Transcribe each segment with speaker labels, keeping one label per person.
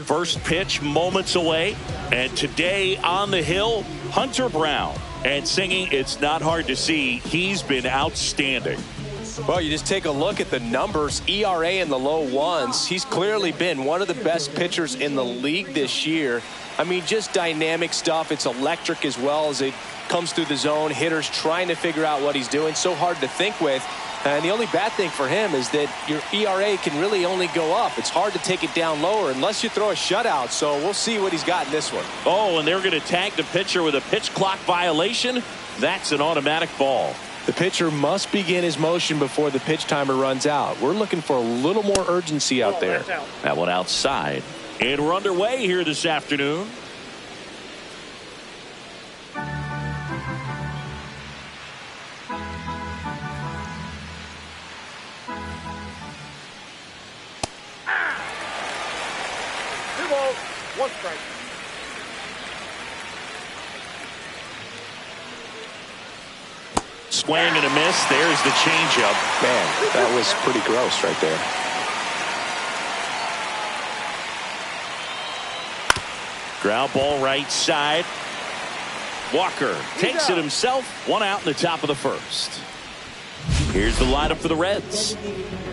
Speaker 1: First pitch moments away. And today on the hill, Hunter Brown. And singing, it's not hard to see, he's been outstanding.
Speaker 2: Well, you just take a look at the numbers, ERA in the low ones. He's clearly been one of the best pitchers in the league this year. I mean, just dynamic stuff. It's electric as well as it comes through the zone. Hitters trying to figure out what he's doing. So hard to think with. And the only bad thing for him is that your ERA can really only go up. It's hard to take it down lower unless you throw a shutout. So we'll see what he's got in this one.
Speaker 1: Oh, and they're going to tag the pitcher with a pitch clock violation. That's an automatic ball.
Speaker 2: The pitcher must begin his motion before the pitch timer runs out. We're looking for a little more urgency out there.
Speaker 1: That one outside. And we're underway here this afternoon.
Speaker 3: One strike.
Speaker 1: Swing and a miss. There's the changeup.
Speaker 2: Man, that was pretty gross right there.
Speaker 1: Ground ball right side. Walker takes it himself. One out in the top of the first. Here's the lineup for the Reds.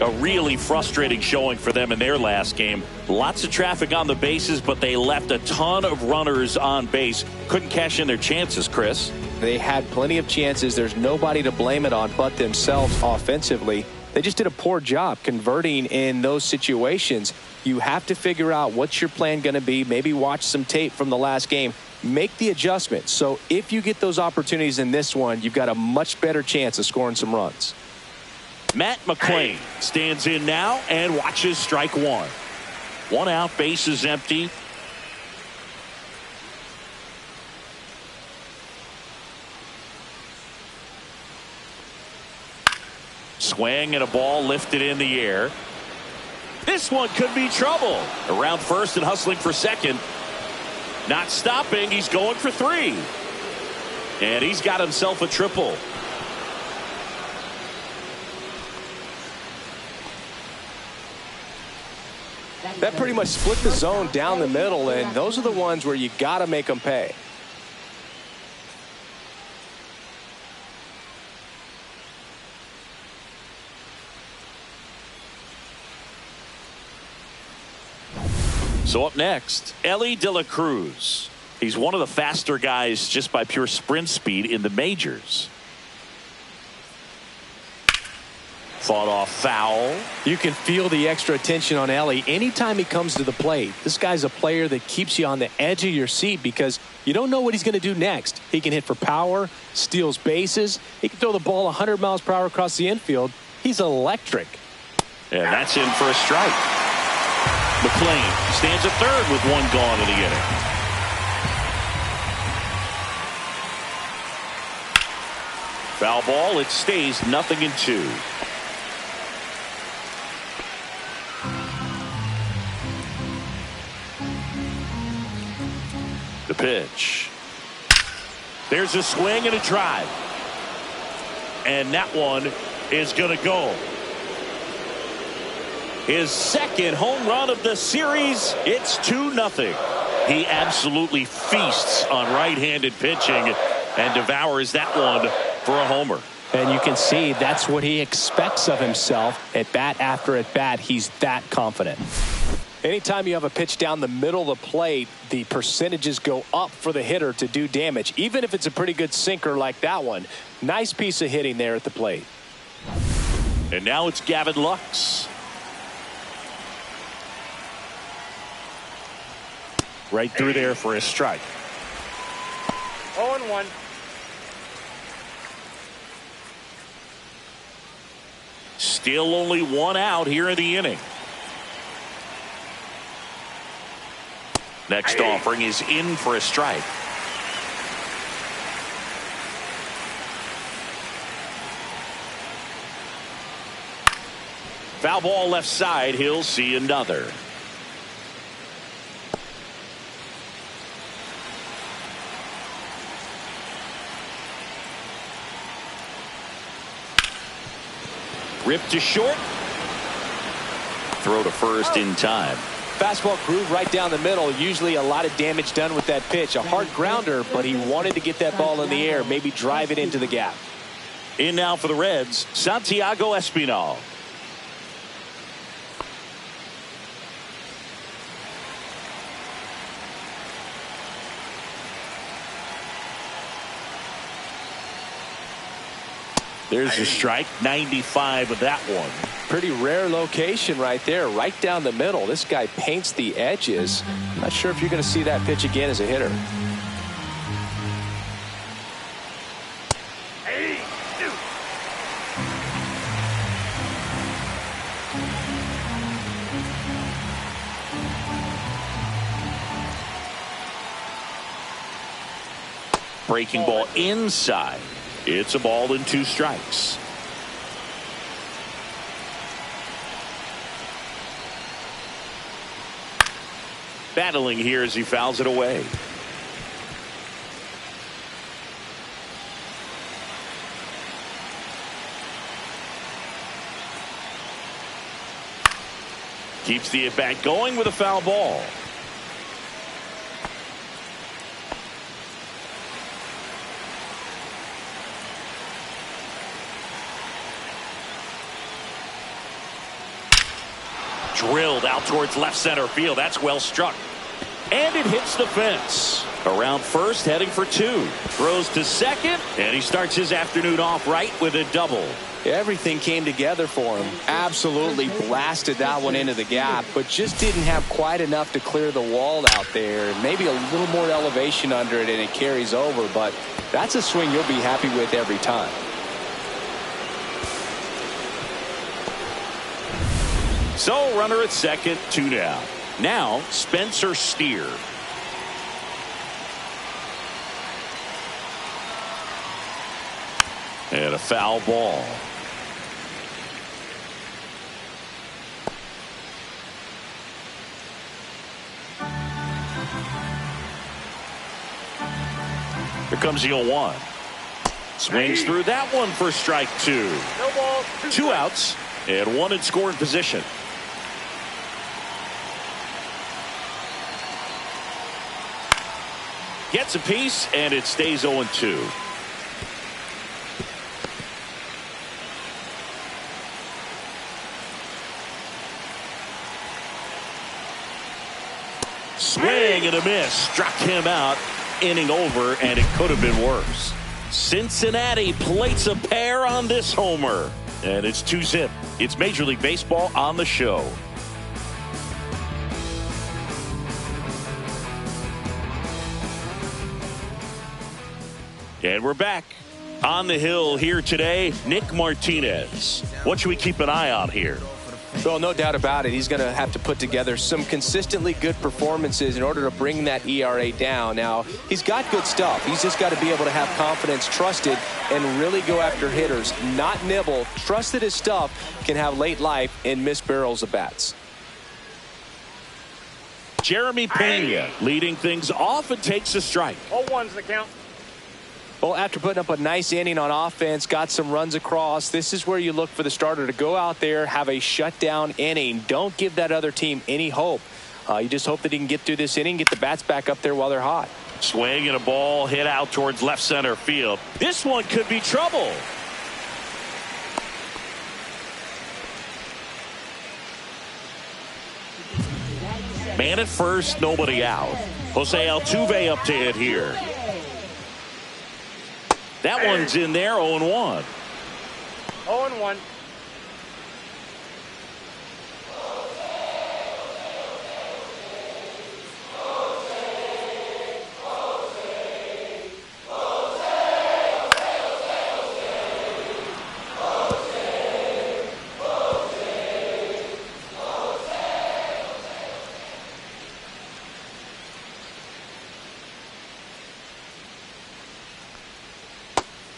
Speaker 1: A really frustrating showing for them in their last game. Lots of traffic on the bases, but they left a ton of runners on base. Couldn't cash in their chances, Chris.
Speaker 2: They had plenty of chances. There's nobody to blame it on but themselves offensively. They just did a poor job converting in those situations. You have to figure out what's your plan going to be. Maybe watch some tape from the last game. Make the adjustment. So if you get those opportunities in this one, you've got a much better chance of scoring some runs.
Speaker 1: Matt McClain stands in now and watches strike one. One out, base is empty. Swing and a ball lifted in the air. This one could be trouble. Around first and hustling for second. Not stopping. He's going for three. And he's got himself a triple.
Speaker 2: That pretty much split the zone down the middle, and those are the ones where you got to make them pay.
Speaker 1: So up next, Elly De La Cruz. He's one of the faster guys just by pure sprint speed in the majors. Fought off foul.
Speaker 2: You can feel the extra attention on Elly anytime he comes to the plate. This guy's a player that keeps you on the edge of your seat because you don't know what he's going to do next. He can hit for power, steals bases. He can throw the ball 100 miles per hour across the infield. He's electric.
Speaker 1: And that's in for a strike. McClain stands at third with one gone in the inning. Foul ball. It stays 0-2. The pitch. There's a swing and a drive. And that one is going to go. His second home run of the series. It's 2-0. He absolutely feasts on right-handed pitching and devours that one for a homer.
Speaker 2: And you can see that's what he expects of himself. At bat after at bat, he's that confident. Anytime you have a pitch down the middle of the plate, the percentages go up for the hitter to do damage, even if it's a pretty good sinker like that one. Nice piece of hitting there at the plate.
Speaker 1: And now it's Gavin Lux. Right through there for a strike.
Speaker 3: 0-1.
Speaker 1: Still only one out here in the inning. Next offering is in for a strike. Foul ball left side. He'll see another. Ripped to short. Throw to first in time.
Speaker 2: Fastball groove right down the middle. Usually a lot of damage done with that pitch. A hard grounder, but he wanted to get that ball in the air, maybe drive it into the gap.
Speaker 1: In now for the Reds, Santiago Espinal. There's a strike, 95 of that one.
Speaker 2: Pretty rare location right there, right down the middle. This guy paints the edges. I'm not sure if you're going to see that pitch again as a hitter.
Speaker 1: Breaking ball inside. It's a ball and 2 strikes. Battling here as he fouls it away. Keeps the at-bat going with a foul ball. Drilled out towards left center field. That's well struck. And it hits the fence. Around first, heading for 2. Throws to second, and he starts his afternoon off right with a double.
Speaker 2: Everything came together for him. Absolutely blasted that one into the gap, but just didn't have quite enough to clear the wall out there. Maybe a little more elevation under it, and it carries over, but that's a swing you'll be happy with every time.
Speaker 1: So runner at second, 2 down. Now Spencer Steer. And a foul ball. Here comes the 0-1. Swings through that one for strike 2.
Speaker 3: No ball,
Speaker 1: 2 outs and 1 in scoring position. Gets a piece, and it stays 0-2. Swing and a miss. Struck him out. Inning over, and it could have been worse. Cincinnati plates a pair on this homer. And it's 2-zip. It's Major League Baseball on the show. And we're back. On the hill here today, Nick Martinez. What should we keep an eye on here?
Speaker 2: Well, no doubt about it. He's going to have to put together some consistently good performances in order to bring that ERA down. Now, he's got good stuff. He's just got to be able to have confidence, trust it, and really go after hitters. Not nibble. Trust that his stuff can have late life and miss barrels of bats.
Speaker 1: Jeremy Pena leading things off and takes a strike.
Speaker 3: 0-1's the count.
Speaker 2: Well, after putting up a nice inning on offense, got some runs across, this is where you look for the starter to go out there, have a shutdown inning. Don't give that other team any hope. You just hope that he can get through this inning, get the bats back up there while they're hot.
Speaker 1: Swing and a ball hit out towards left center field. This one could be trouble. Man at first, nobody out. Jose Altuve up to hit here. That one's in there, 0-1.
Speaker 3: 0-1.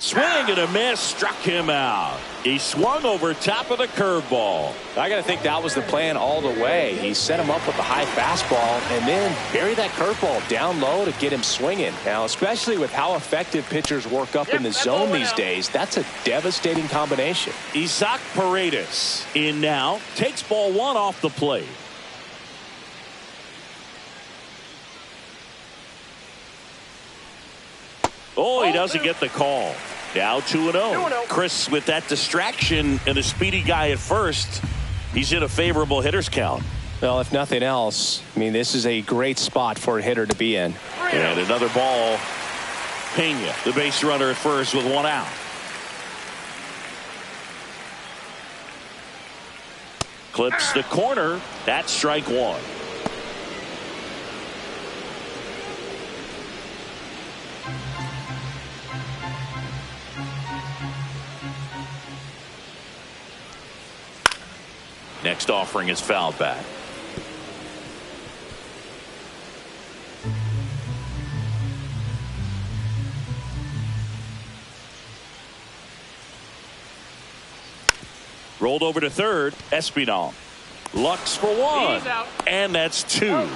Speaker 1: Swing and a miss, struck him out. He swung over top of the curveball.
Speaker 2: I got to think that was the plan all the way. He set him up with a high fastball and then bury that curveball down low to get him swinging. Now, especially with how effective pitchers work up in the zone these days, that's a devastating combination.
Speaker 1: Isaac Paredes in now, takes ball 1 off the plate. Oh, he doesn't get the call. Now 2-0. Chris, with that distraction and a speedy guy at first, he's in a favorable hitter's count.
Speaker 2: Well, if nothing else, I mean, this is a great spot for a hitter to be in.
Speaker 1: And another ball. Pena, the base runner at first with one out. Clips the corner. That's strike one. Next offering is fouled back. Rolled over to third. Espinal. Lux for one. And that's two.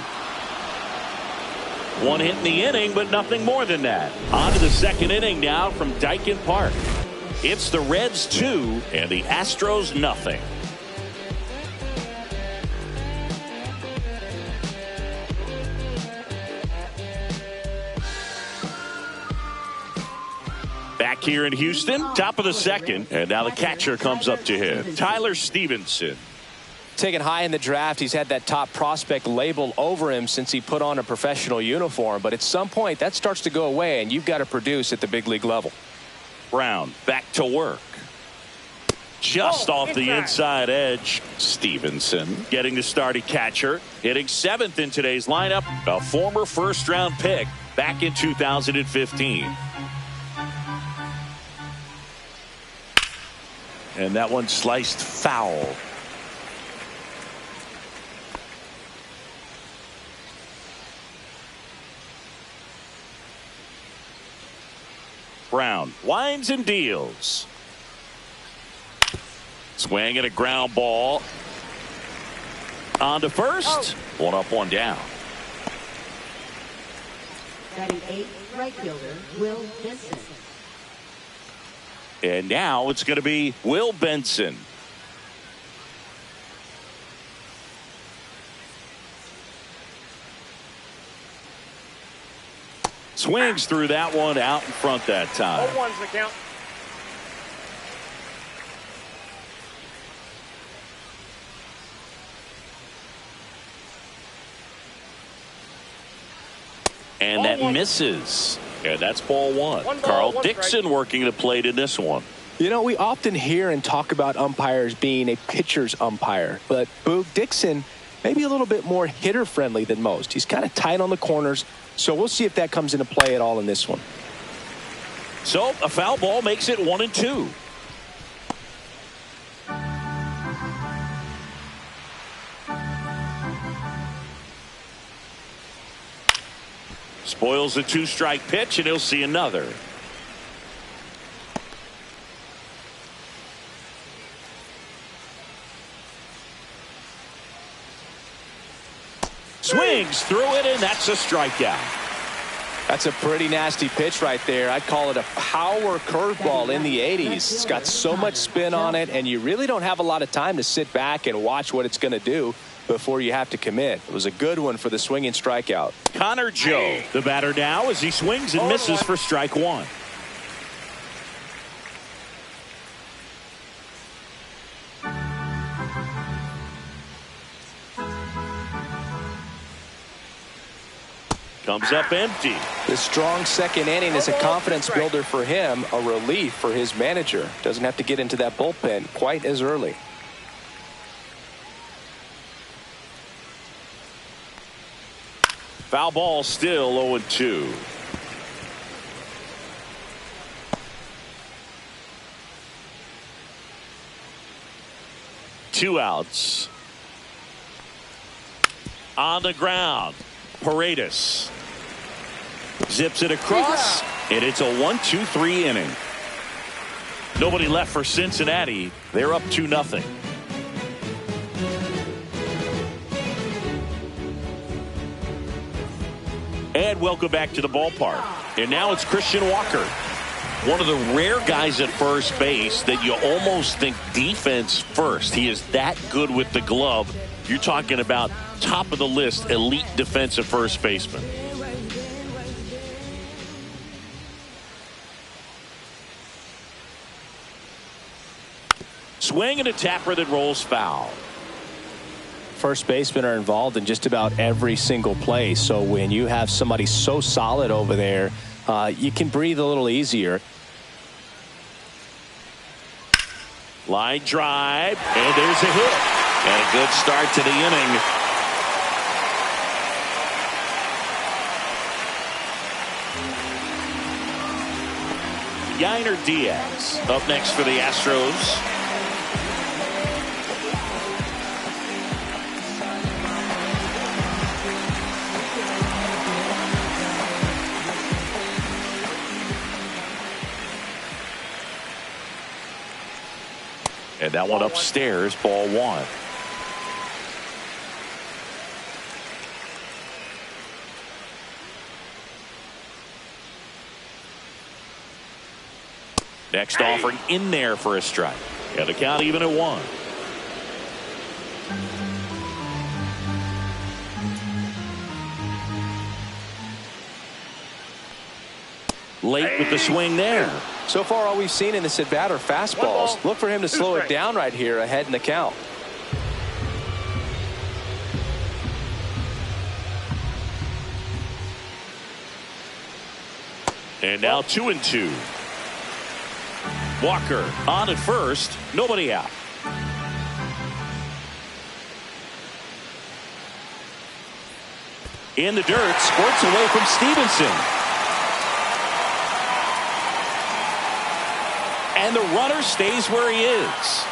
Speaker 1: One hit in the inning, but nothing more than that. On to the second inning now from Daikin Park. It's the Reds 2 and the Astros nothing. Back here in Houston, top of the second, and now the catcher comes up to him. Tyler Stevenson.
Speaker 2: Taken high in the draft, he's had that top prospect label over him since he put on a professional uniform, but at some point that starts to go away and you've got to produce at the big league level.
Speaker 1: Brown back to work. Just off the inside edge. Stevenson getting the start at catcher, hitting seventh in today's lineup, a former first-round pick back in 2015. And that one sliced foul. Brown winds and deals. Swing and a ground ball. On to first. One up, one down.
Speaker 4: Batting eighth, right fielder Will Benson.
Speaker 1: And now it's going to be Will Benson. Swings through that one, out in front that time.
Speaker 3: 0-1's the count.
Speaker 1: And that misses. And that's ball one. Carl Dixon working the plate in this one.
Speaker 2: You know, we often hear and talk about umpires being a pitcher's umpire, but Boog Dixon maybe a little bit more hitter friendly than most. He's kind of tight on the corners, so we'll see if that comes into play at all in this one.
Speaker 1: So a foul ball makes it 1-2. Spoils the two-strike pitch, and he'll see another. Swings through it, and that's a strikeout.
Speaker 2: That's a pretty nasty pitch right there. I'd call it a power curveball in the 80s. It's got so much spin on it, and you really don't have a lot of time to sit back and watch what it's going to do before you have to commit. It was a good one for the swinging strikeout.
Speaker 1: Connor Joe, the batter now, as he swings and misses for strike one. Comes up empty.
Speaker 2: The strong second inning is a confidence builder for him, a relief for his manager. Doesn't have to get into that bullpen quite as early.
Speaker 1: Foul ball, still 0-2. Two outs. On the ground, Paredes zips it across, and it's a 1-2-3 inning. Nobody left for Cincinnati. They're up 2-0. And welcome back to the ballpark. And now it's Christian Walker. One of the rare guys at first base that you almost think defense first. He is that good with the glove. You're talking about top of the list, elite defensive first baseman. swing and a tapper that rolls foul.
Speaker 2: First basemen are involved in just about every single play. So when you have somebody so solid over there, you can breathe a little easier.
Speaker 1: Line drive, and there's a hit. And a good start to the inning. Yainer Diaz up next for the Astros. And that one upstairs, ball one. Next offering in there for a strike. And the count even at one. Late with the swing there.
Speaker 2: So far, all we've seen in this at bat are fastballs. Look for him to slow it down right here ahead in the count.
Speaker 1: And now 2-2. Walker on at first. Nobody out. In the dirt. Squirts away from Stevenson. And the runner stays where he is.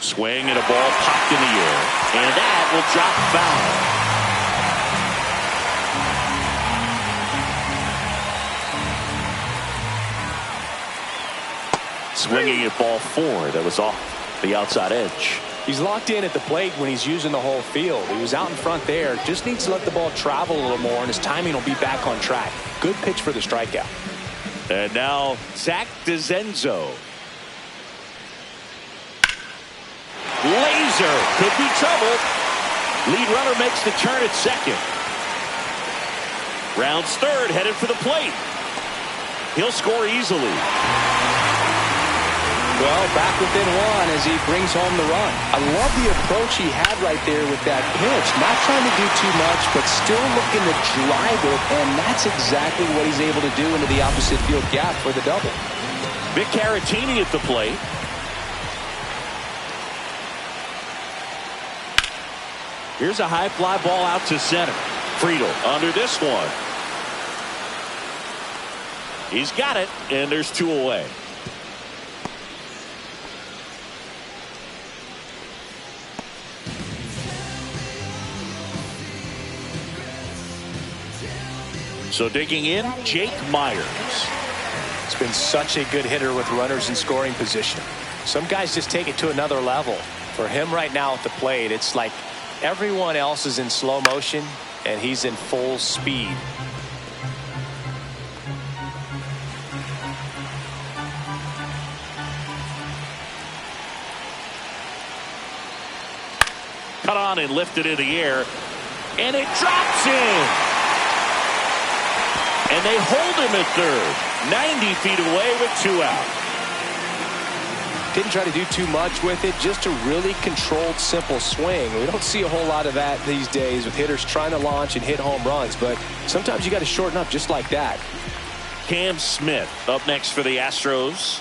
Speaker 1: Swing and a ball popped in the air. And that will drop foul. Swinging at ball four. That was off the outside edge.
Speaker 2: He's locked in at the plate when he's using the whole field. He was out in front there. Just needs to let the ball travel a little more, and his timing will be back on track. Good pitch for the strikeout.
Speaker 1: And now Zach DeZenzo. Laser could be trouble. Lead runner makes the turn at second. Rounds third, headed for the plate. He'll score easily.
Speaker 2: Well, back within one as he brings home the run. I love the approach he had right there with that pitch. Not trying to do too much, but still looking to drive it, and that's exactly what he's able to do into the opposite field gap for the double.
Speaker 1: Vic Caratini at the plate. Here's a high fly ball out to center. Friedel under this one. He's got it, and there's two away. So digging in, Jake Myers.
Speaker 2: It's been such a good hitter with runners in scoring position. Some guys just take it to another level. For him right now at the plate, it's like everyone else is in slow motion and he's in full speed.
Speaker 1: Cut on and lifted in the air, and it drops in. And they hold him at third. 90 feet away with two out.
Speaker 2: Didn't try to do too much with it. Just a really controlled, simple swing. We don't see a whole lot of that these days with hitters trying to launch and hit home runs. But sometimes you got to shorten up just like that.
Speaker 1: Cam Smith up next for the Astros.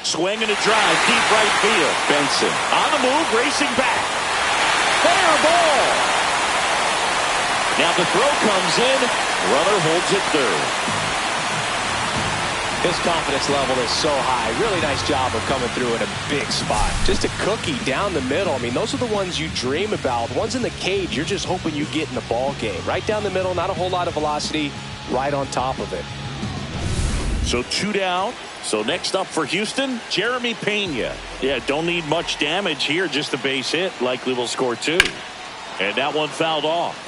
Speaker 1: Swing and a drive. Deep right field. Benson on the move. Racing back. Fair ball. Now the throw comes in. Runner holds it third.
Speaker 2: His confidence level is so high. Really nice job of coming through in a big spot. Just a cookie down the middle. I mean, those are the ones you dream about. Ones in the cage, you're just hoping you get in the ball game. Right down the middle, not a whole lot of velocity, right on top of it.
Speaker 1: So two down. So next up for Houston, Jeremy Pena. Yeah, don't need much damage here, just a base hit. Likely will score two. And that one fouled off.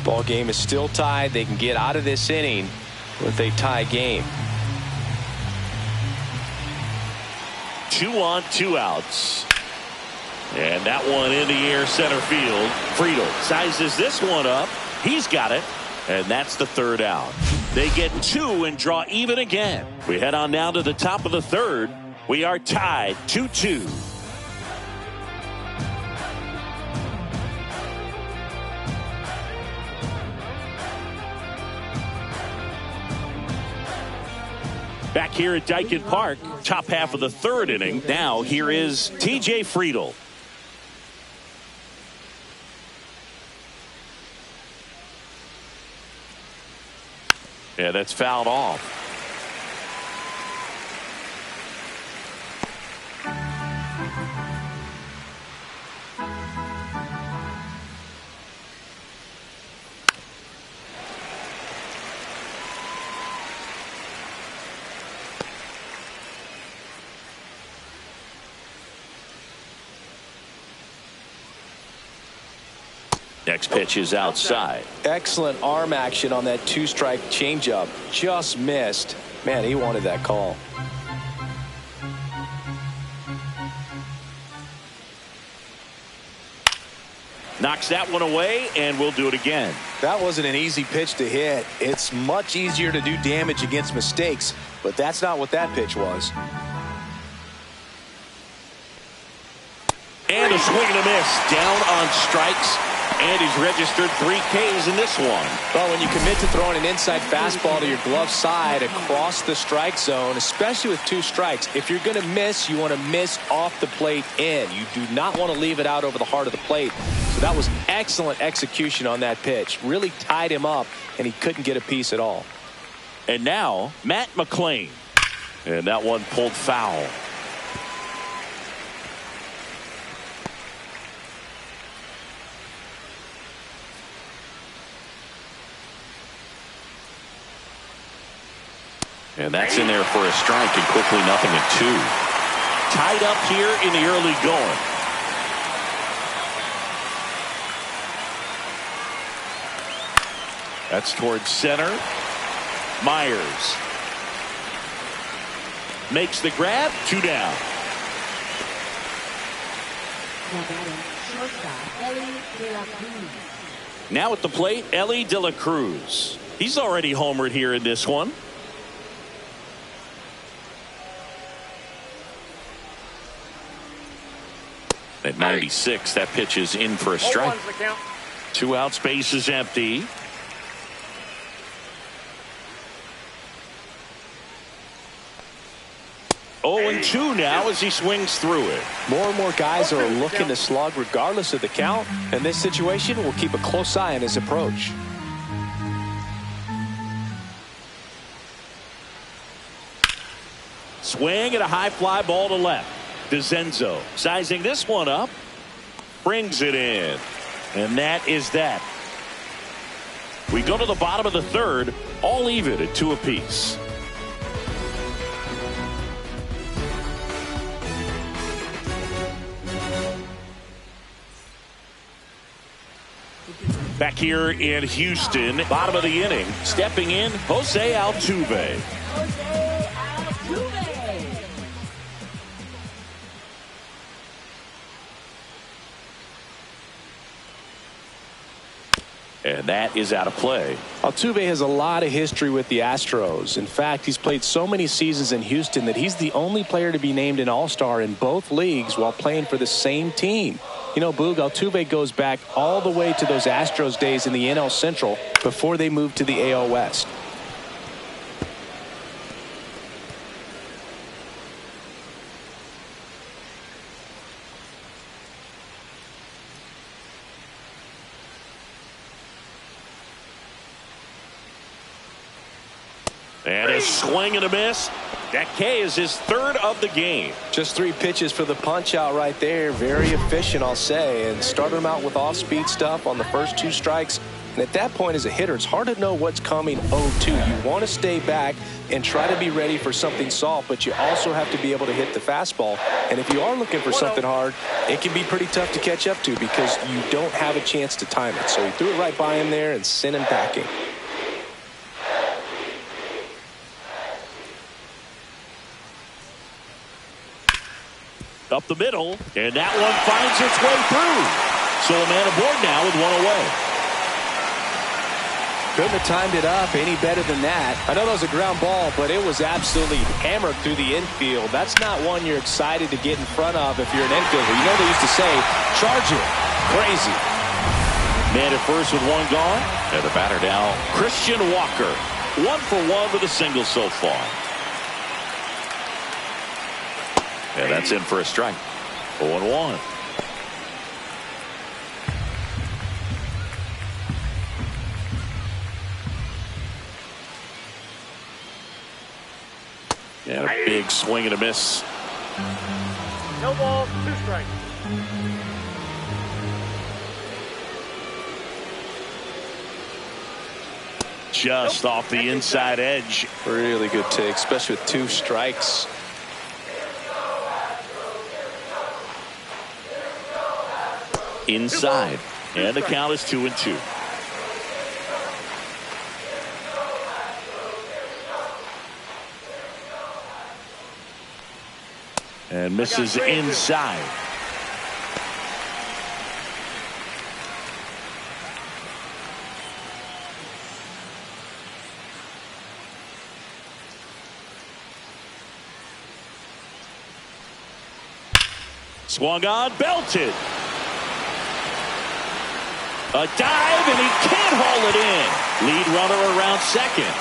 Speaker 2: Ball game is still tied. They can get out of this inning with a tie game.
Speaker 1: 2 on, 2 outs. And that one in the air center field. Friedel sizes this one up. He's got it. And that's the third out. They get 2 and draw even again. We head on now to the top of the third. We are tied 2-2. Back here at Daikin Park, top half of the third inning. Now here is TJ Friedl. Yeah, that's fouled off. Next pitch is outside.
Speaker 2: Excellent arm action on that 2-strike changeup. Just missed. Man, he wanted that call.
Speaker 1: Knocks that one away, and we'll do it again.
Speaker 2: That wasn't an easy pitch to hit. It's much easier to do damage against mistakes, but that's not what that pitch was.
Speaker 1: And a swing and a miss. Down on strikes. And he's registered 3 Ks in this one.
Speaker 2: Well, when you commit to throwing an inside fastball to your glove side across the strike zone, especially with 2 strikes, if you're going to miss, you want to miss off the plate in. You do not want to leave it out over the heart of the plate. So that was excellent execution on that pitch. Really tied him up, and he couldn't get a piece at all.
Speaker 1: And now, Matt McLean. And that one pulled foul. And that's in there for a strike, and quickly 0-2. Tied up here in the early going. That's towards center. Myers makes the grab. 2 down. Now at the plate, Ellie De La Cruz. He's already homered here in this one. At 96, that pitch is in for a strike. 2 outs, base is empty. Oh, and 2 now as he swings through it.
Speaker 2: More and more guys are looking to slug regardless of the count. In this situation, we'll keep a close eye on his approach.
Speaker 1: Swing and a high fly ball to left. DeZenzo sizing this one up, brings it in, and that is that. We go to the bottom of the third, all even at 2 apiece. Back here in Houston, bottom of the inning, stepping in, Jose Altuve. And that is out of play.
Speaker 2: Altuve has a lot of history with the Astros. In fact, he's played so many seasons in Houston that he's the only player to be named an All-Star in both leagues while playing for the same team. You know, Boog, Altuve goes back all the way to those Astros days in the NL Central before they moved to the AL West.
Speaker 1: And a swing and a miss. That K is his 3rd of the game.
Speaker 2: Just 3 pitches for the punch out right there. Very efficient, I'll say. And started him out with off-speed stuff on the first 2 strikes. And at that point as a hitter, it's hard to know what's coming 0-2. You want to stay back and try to be ready for something soft, but you also have to be able to hit the fastball. And if you are looking for something hard, it can be pretty tough to catch up to because you don't have a chance to time it. So he threw it right by him there and sent him packing.
Speaker 1: Up the middle, and that one finds its way through. So a man aboard now with 1 away.
Speaker 2: Couldn't have timed it up any better than that. I know that was a ground ball, but it was absolutely hammered through the infield. That's not one you're excited to get in front of if you're an infielder. You know they used to say, charge it. Crazy.
Speaker 1: Man at first with one gone. And the batter now, Christian Walker. 1 for 1 with a single so far. And that's in for a strike. 0-1. And a big swing and a miss.
Speaker 3: No balls, 2 strikes.
Speaker 1: Just off the inside edge.
Speaker 2: Really good take, especially with 2 strikes.
Speaker 1: Inside. And the count is 2-2. And misses inside. Swung on, belted. A dive, and he can't haul it in. Lead runner around second.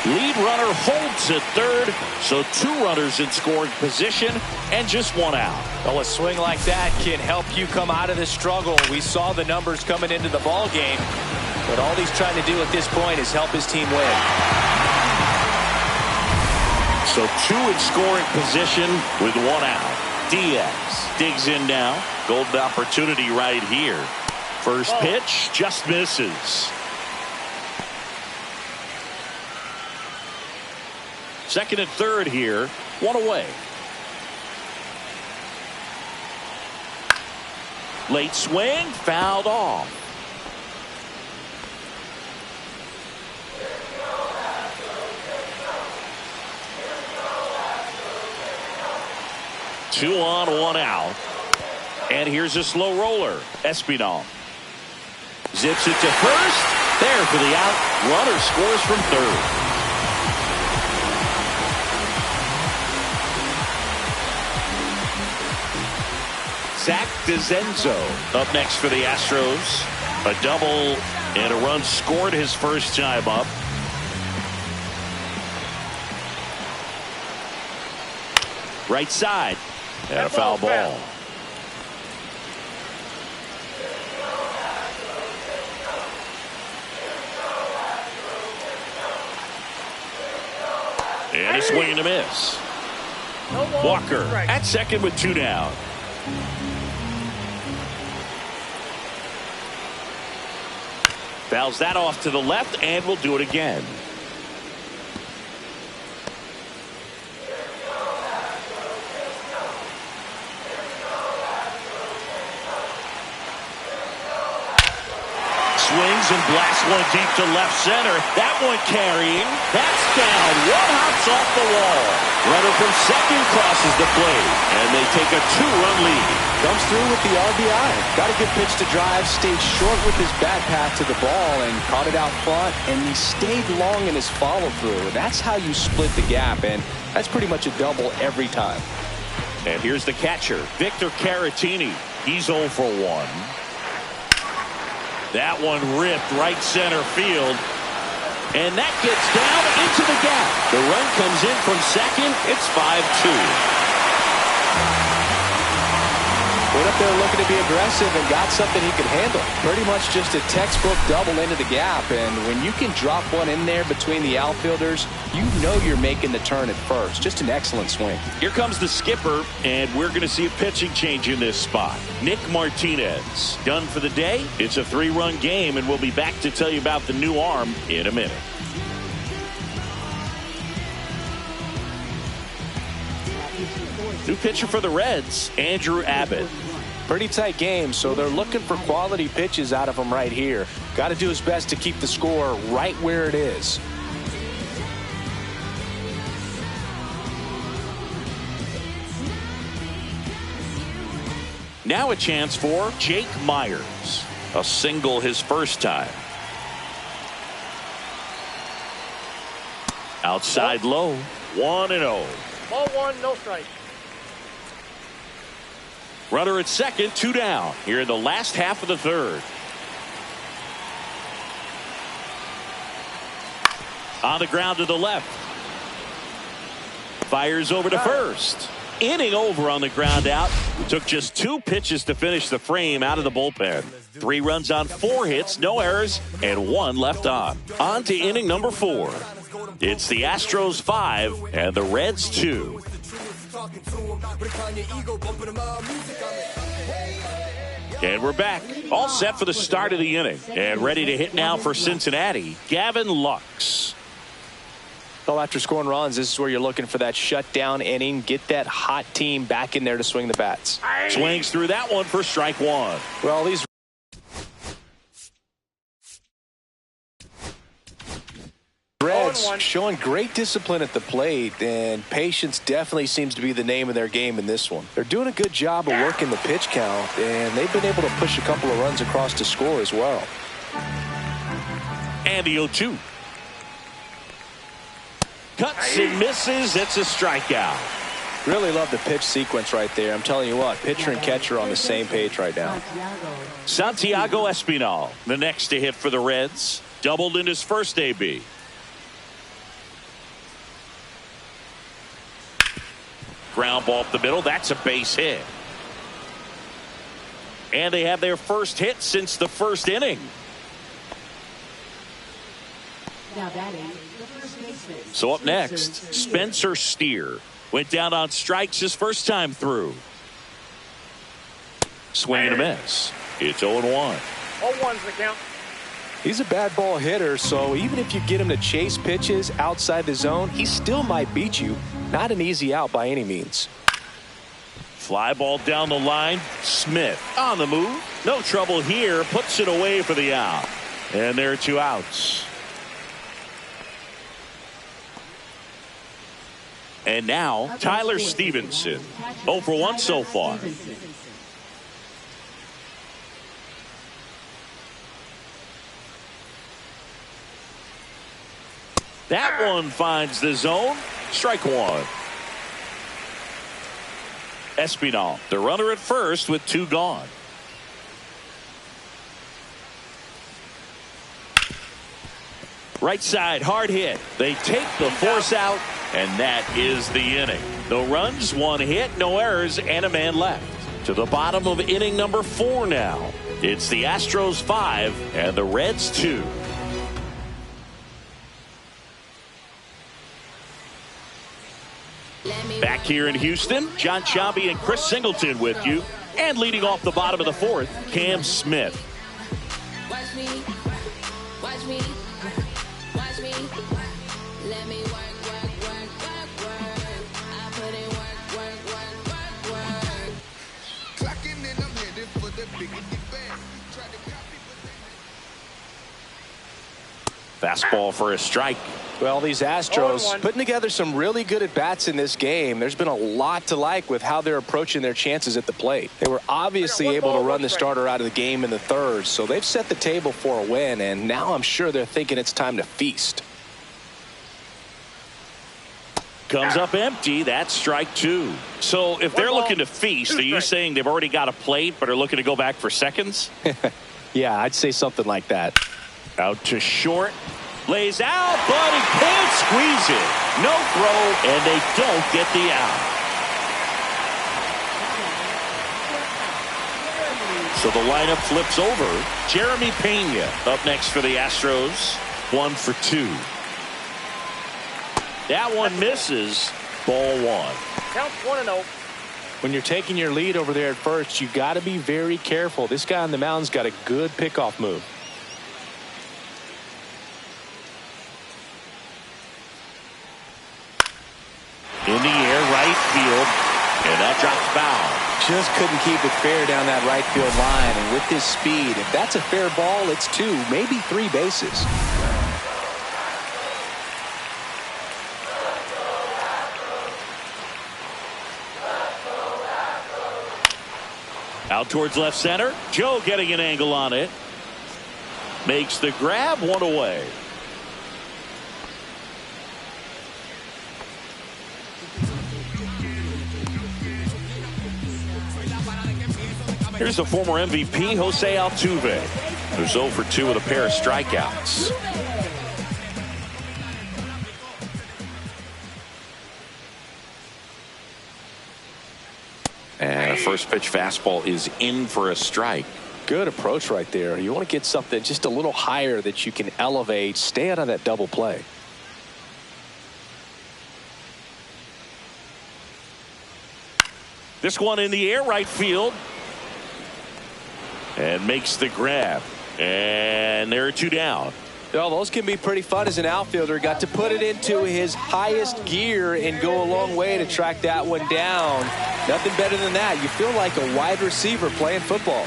Speaker 1: Lead runner holds at third, so 2 runners in scoring position and just 1 out.
Speaker 2: Well, a swing like that can help you come out of this struggle. We saw the numbers coming into the ball game, but all he's trying to do at this point is help his team win.
Speaker 1: So 2 in scoring position with 1 out. Diaz digs in now. Golden opportunity right here. First pitch just misses. Second and third here. 1 away. Late swing, fouled off. Two on, 1 out. And here's a slow roller. Espinal zips it to first. There for the out. Runner scores from third. Zach DeZenzo up next for the Astros. A double and a run scored his first time up. Right side. And a foul ball. And a swing and a miss. Walker at second with 2 down. Fouls that off to the left, and will do it again. Swings and blasts one deep to left center. That one carrying. That's down. 1 hops off the wall. Runner from second crosses the plate, and they take a 2-run lead.
Speaker 2: Comes through with the RBI. Got a good pitch to drive. Stayed short with his bat path to the ball and caught it out front. And he stayed long in his follow through. That's how you split the gap, and that's pretty much a double every time.
Speaker 1: And here's the catcher, Victor Caratini. He's 0 for 1. That one ripped right center field. And that gets down into the gap. The run comes in from second. It's 5-2.
Speaker 2: Went up there looking to be aggressive and got something he could handle. Pretty much just a textbook double into the gap. And when you can drop one in there between the outfielders, you know you're making the turn at first. Just an excellent swing.
Speaker 1: Here comes the skipper, and we're going to see a pitching change in this spot. Nick Martinez done for the day. It's a 3-run game, and we'll be back to tell you about the new arm in a minute. New pitcher for the Reds, Andrew Abbott.
Speaker 2: Pretty tight game, so they're looking for quality pitches out of him right here. Got to do his best to keep the score right where it is.
Speaker 1: Now a chance for Jake Myers. A single his first time. Outside low. 1-0.
Speaker 3: Ball one, no strike.
Speaker 1: Runner at second, 2 down here in the last half of the third. On the ground to the left. Fires over to first. Inning over on the ground out. Took just 2 pitches to finish the frame out of the bullpen. 3 runs on 4 hits, no errors, and 1 left on. On to inning number 4. It's the Astros 5 and the Reds 2. And we're back. All set for the start of the inning. And ready to hit now for Cincinnati, Gavin Lux.
Speaker 2: Well, after scoring runs, this is where you're looking for that shutdown inning. Get that hot team back in there to swing the bats.
Speaker 1: Swings through that one for strike 1.
Speaker 2: Well, these Reds showing great discipline at the plate, and patience definitely seems to be the name of their game in this one. They're doing a good job of working the pitch count, and they've been able to push a couple of runs across to score as well.
Speaker 1: And the 0-2. Cuts and misses. It's a strikeout.
Speaker 2: Really love the pitch sequence right there. I'm telling you what, pitcher and catcher are on the same page right now.
Speaker 1: Santiago Espinal, the next to hit for the Reds. Doubled in his first AB. Ground ball up the middle. That's a base hit. And they have their first hit since the first inning.
Speaker 4: Now batting, the first baseman.
Speaker 1: So up next, Spencer Steer. Went down on strikes his first time through. Swing and a miss. It's 0-1.
Speaker 3: 0-1's the count.
Speaker 2: He's a bad ball hitter, so even if you get him to chase pitches outside the zone, he still might beat you. Not an easy out by any means.
Speaker 1: Fly ball down the line. Smith on the move. No trouble here. Puts it away for the out. And there are 2 outs. And now Tyler Stevenson. 0 for 1 so far. That one finds the zone. Strike 1. Espinal, the runner at first with 2 gone. Right side, hard hit. They take the force out, and that is the inning. No runs, 1 hit, no errors, and a man left. To the bottom of inning number 4 now. It's the Astros 5 and the Reds 2. Back here in Houston, John Chambie and Chris Singleton with you. And leading off the bottom of the 4th, Cam Smith.
Speaker 5: Watch me, watch me, watch me. Let me work, work, work, work, work. I put in work, work, work, work, work.
Speaker 6: Clocking in, I'm headed for the biggest bang. Try to copy, but
Speaker 1: Fastball for a strike.
Speaker 2: Well, these Astros putting together some really good at-bats in this game. There's been a lot to like with how they're approaching their chances at the plate. They were obviously able to run the starter out of the game in the 3rd, so they've set the table for a win, and now I'm sure they're thinking it's time to feast.
Speaker 1: Comes up empty. That's strike 2. So if they're looking to feast, are you saying they've already got a plate but are looking to go back for seconds?
Speaker 2: Yeah, I'd say something like that.
Speaker 1: Out to short. Lays out, but he can't squeeze it. No throw, and they don't get the out. So the lineup flips over. Jeremy Pena up next for the Astros. 1 for 2. That one misses. Ball 1.
Speaker 3: Count's 1-0.
Speaker 2: When you're taking your lead over there at first, you got to be very careful. This guy on the mound's got a good pickoff move.
Speaker 1: In the air, right field, and that drops foul.
Speaker 2: Just couldn't keep it fair down that right field line, and with this speed, if that's a fair ball, it's 2, maybe 3 bases.
Speaker 1: Out towards left center. Joe getting an angle on it. Makes the grab, 1 away. Here's the former MVP, Jose Altuve, who's 0 for 2 with a pair of strikeouts. And a first pitch fastball is in for a strike.
Speaker 2: Good approach right there. You want to get something just a little higher that you can elevate. Stay out of that double play.
Speaker 1: This one in the air, right field. And makes the grab. And there are 2 down.
Speaker 2: Well, those can be pretty fun as an outfielder. Got to put it into his highest gear and go a long way to track that one down. Nothing better than that. You feel like a wide receiver playing football.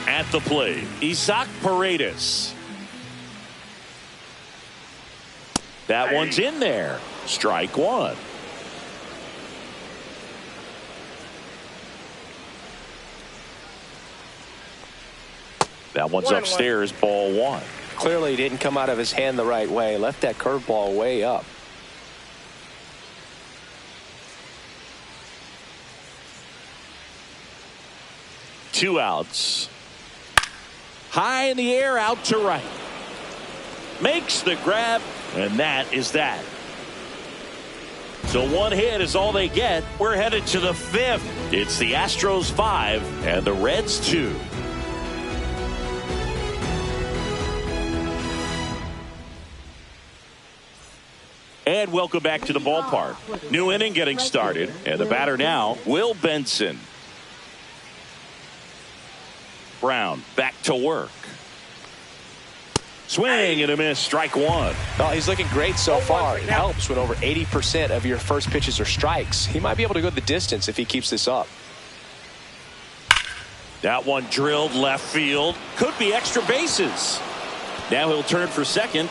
Speaker 1: At the plate, Isaac Paredes. That one's in there. Strike 1. That one's upstairs, ball 1.
Speaker 2: Clearly didn't come out of his hand the right way. Left that curveball way up.
Speaker 1: Two outs. High in the air, out to right. Makes the grab, and that is that. So 1 hit is all they get. We're headed to the 5th. It's the Astros 5 and the Reds 2. And welcome back to the ballpark. New inning getting started, and the batter now, Will Benson. Brown back to work. Swing and a miss, strike 1.
Speaker 2: Oh, he's looking great so far. It helps when over 80% of your first pitches are strikes. He might be able to go the distance if he keeps this up.
Speaker 1: That one drilled left field. Could be extra bases. Now he'll turn for second.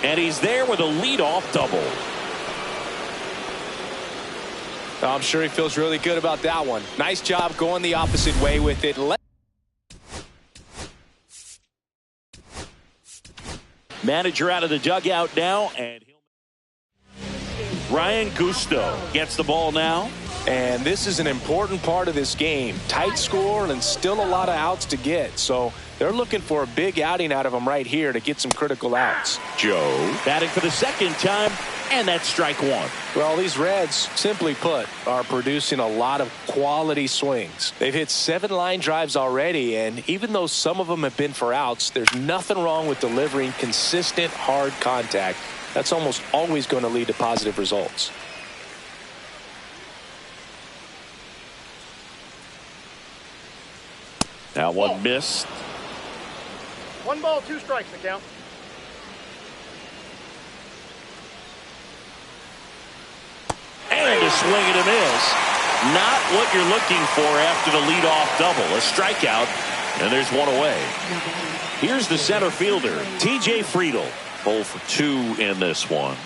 Speaker 1: And he's there with a leadoff double.
Speaker 2: I'm sure he feels really good about that one. Nice job going the opposite way with it.
Speaker 1: Manager out of the dugout now, and Ryan Gusto gets the ball now.
Speaker 2: And this is an important part of this game. Tight score and still a lot of outs to get. So they're looking for a big outing out of him right here to get some critical outs.
Speaker 1: Joe batting for the second time, and that's strike 1.
Speaker 2: Well, these Reds, simply put, are producing a lot of quality swings. They've hit 7 line drives already, and even though some of them have been for outs, there's nothing wrong with delivering consistent, hard contact. That's almost always going to lead to positive results.
Speaker 1: That one missed.
Speaker 3: 1 ball, 2 strikes to count.
Speaker 1: And a swing and a miss. Not what you're looking for after the leadoff double. A strikeout, and there's 1 away. Here's the center fielder, T.J. Friedl. 0 for 2 in this one.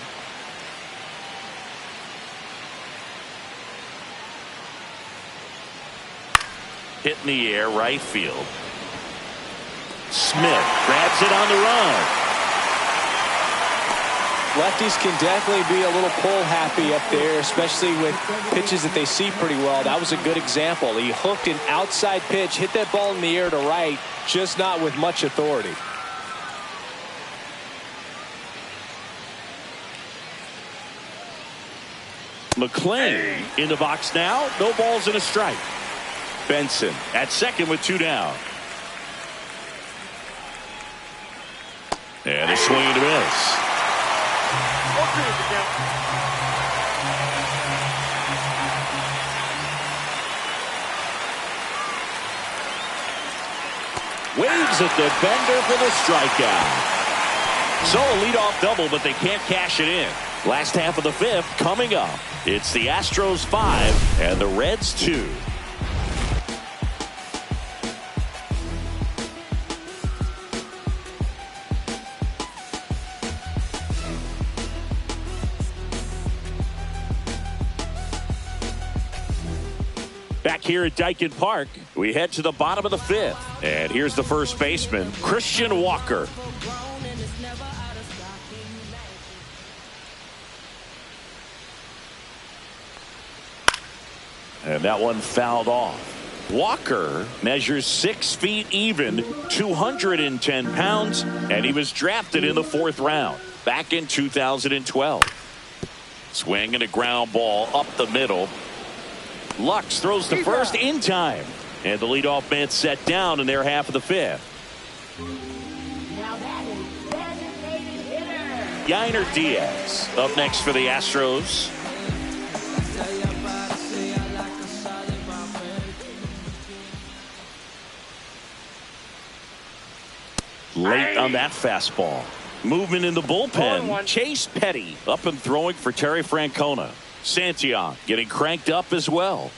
Speaker 1: Hit in the air, right field. Smith grabs it on the run.
Speaker 2: Lefties can definitely be a little pull happy up there, especially with pitches that they see pretty well. That was a good example. He hooked an outside pitch, hit that ball in the air to right, just not with much authority.
Speaker 1: McClain in the box now. No balls and a strike. Benson at second with 2 down. And a swing and a miss.
Speaker 3: 0-2 to count.
Speaker 1: Waves at the bender for the strikeout. So a leadoff double, but they can't cash it in. Last half of the 5th coming up. It's the Astros 5 and the Reds 2. Back here at Dyken Park, we head to the bottom of the 5th. And here's the first baseman, Christian Walker. And that one fouled off. Walker measures 6 feet even, 210 pounds, and he was drafted in the 4th round back in 2012. Swing and a ground ball up the middle. Lux throws to first in time, and the leadoff man set down in their half of the 5th.
Speaker 4: Now that is designated hitter.
Speaker 1: Yainer Diaz up next for the Astros. Late on that fastball. Movement in the bullpen. Chase Petty up and throwing for Terry Francona. Santillan getting cranked up as well.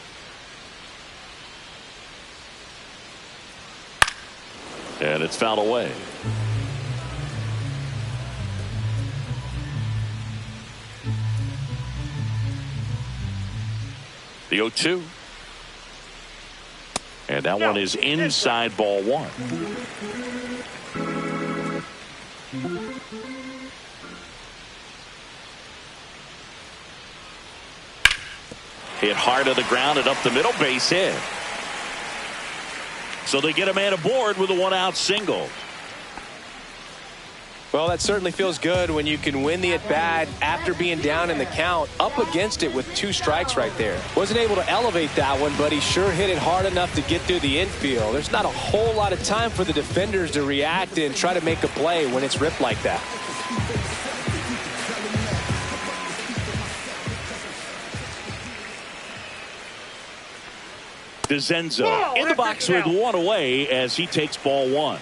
Speaker 1: And it's fouled away. The 0-2. And that one is inside ball 1. Hit hard to the ground and up the middle, base hit. So they get a man aboard with a 1-out single.
Speaker 2: Well, that certainly feels good when you can win the at-bat after being down in the count, up against it with 2 strikes right there. Wasn't able to elevate that one, but he sure hit it hard enough to get through the infield. There's not a whole lot of time for the defenders to react and try to make a play when it's ripped like that.
Speaker 1: DeZenzo in the box with 1 away as he takes ball 1.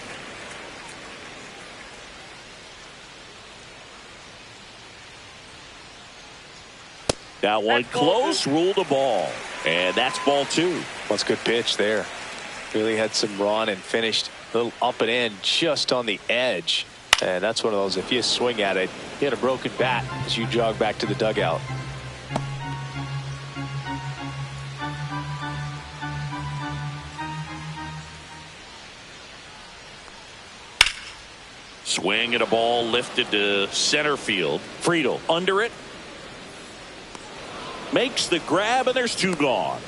Speaker 1: That one close, ruled a ball. And that's ball 2.
Speaker 2: That's a good pitch there. Really had some run and finished a little up and in just on the edge. And that's one of those, if you swing at it, you had a broken bat as you jog back to the dugout.
Speaker 1: Swing and a ball lifted to center field. Friedel under it. Makes the grab, and there's 2 gone.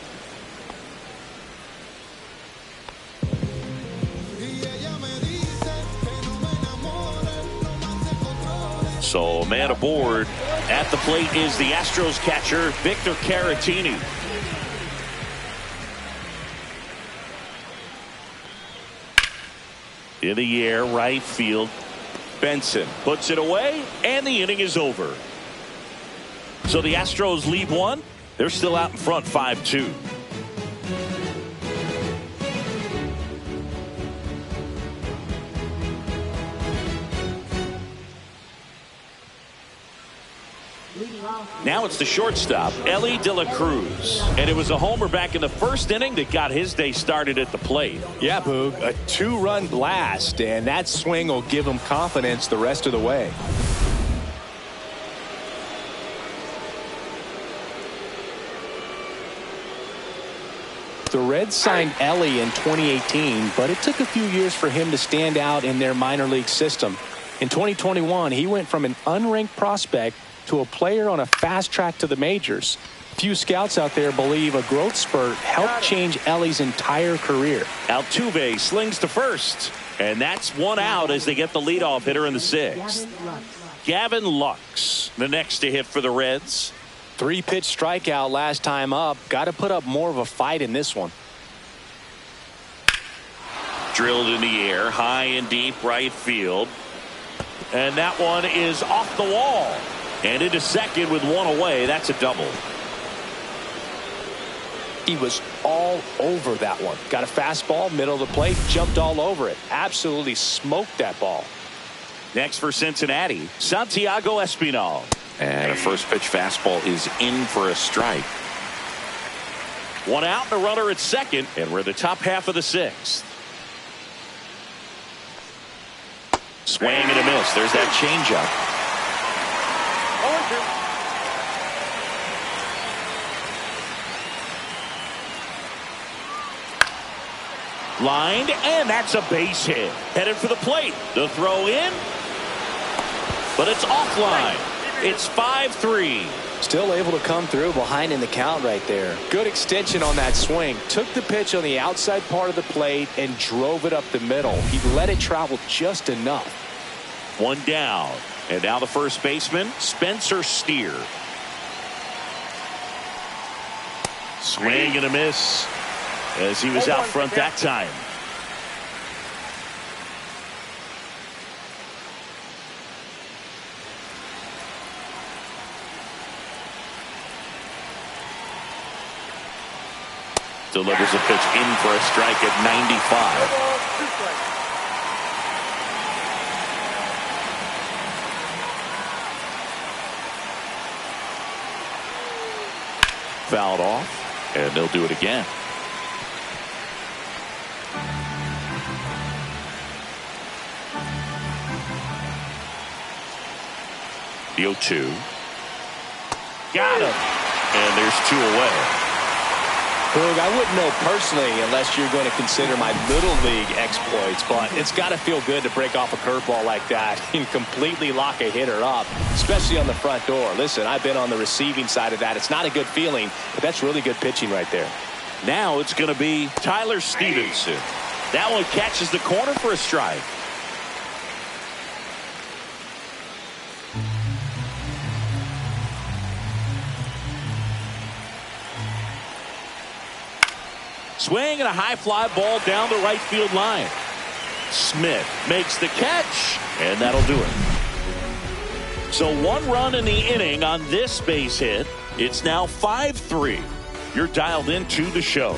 Speaker 1: So man aboard at the plate is the Astros catcher, Victor Caratini. In the air, right field. Benson puts it away, and the inning is over. So the Astros lead 1. They're still out in front 5-2. Now it's the shortstop, Ellie De La Cruz. And it was a homer back in the 1st inning that got his day started at the plate.
Speaker 2: Yeah, Boog, a 2-run blast, and that swing will give him confidence the rest of the way. The Reds signed Ellie in 2018, but it took a few years for him to stand out in their minor league system. In 2021, he went from an unranked prospect to a player on a fast track to the majors. Few scouts out there believe a growth spurt helped change Ellie's entire career.
Speaker 1: Altuve slings to first, and that's 1 out as they get the leadoff hitter in the 6th. Gavin Lux, the next to hit for the Reds.
Speaker 2: 3-pitch strikeout last time up. Got to put up more of a fight in this one.
Speaker 1: Drilled in the air, high and deep right field. And that one is off the wall. And into second with 1 away. That's a double.
Speaker 2: He was all over that one. Got a fastball, middle of the plate, jumped all over it. Absolutely smoked that ball.
Speaker 1: Next for Cincinnati, Santiago Espinal.
Speaker 7: And a first pitch fastball is in for a strike.
Speaker 1: 1 out and a runner at second, and we're the top half of the 6th. Swing and a miss. There's that changeup. 0-2. Lined, and that's a base hit. Headed for the plate. The throw in, but it's offline. It's 5-3.
Speaker 2: Still able to come through behind in the count right there. Good extension on that swing. Took the pitch on the outside part of the plate and drove it up the middle. He let it travel just enough.
Speaker 1: One down. And now the first baseman, Spencer Steer. Swing and a miss as he was out front that time. Delivers a pitch in for a strike at 95. Fouled off, and they'll do it again. The 0-2. Got him. And there's 2 away.
Speaker 2: Boog, I wouldn't know personally unless you're going to consider my little league exploits, but it's got to feel good to break off a curveball like that and completely lock a hitter up, especially on the front door. Listen, I've been on the receiving side of that. It's not a good feeling, but that's really good pitching right there.
Speaker 1: Now it's going to be Tyler Stevenson. That one catches the corner for a strike. Swing and a high fly ball down the right field line. Smith makes the catch, and that'll do it. So 1 run in the inning on this base hit. It's now 5-3. You're dialed into the show.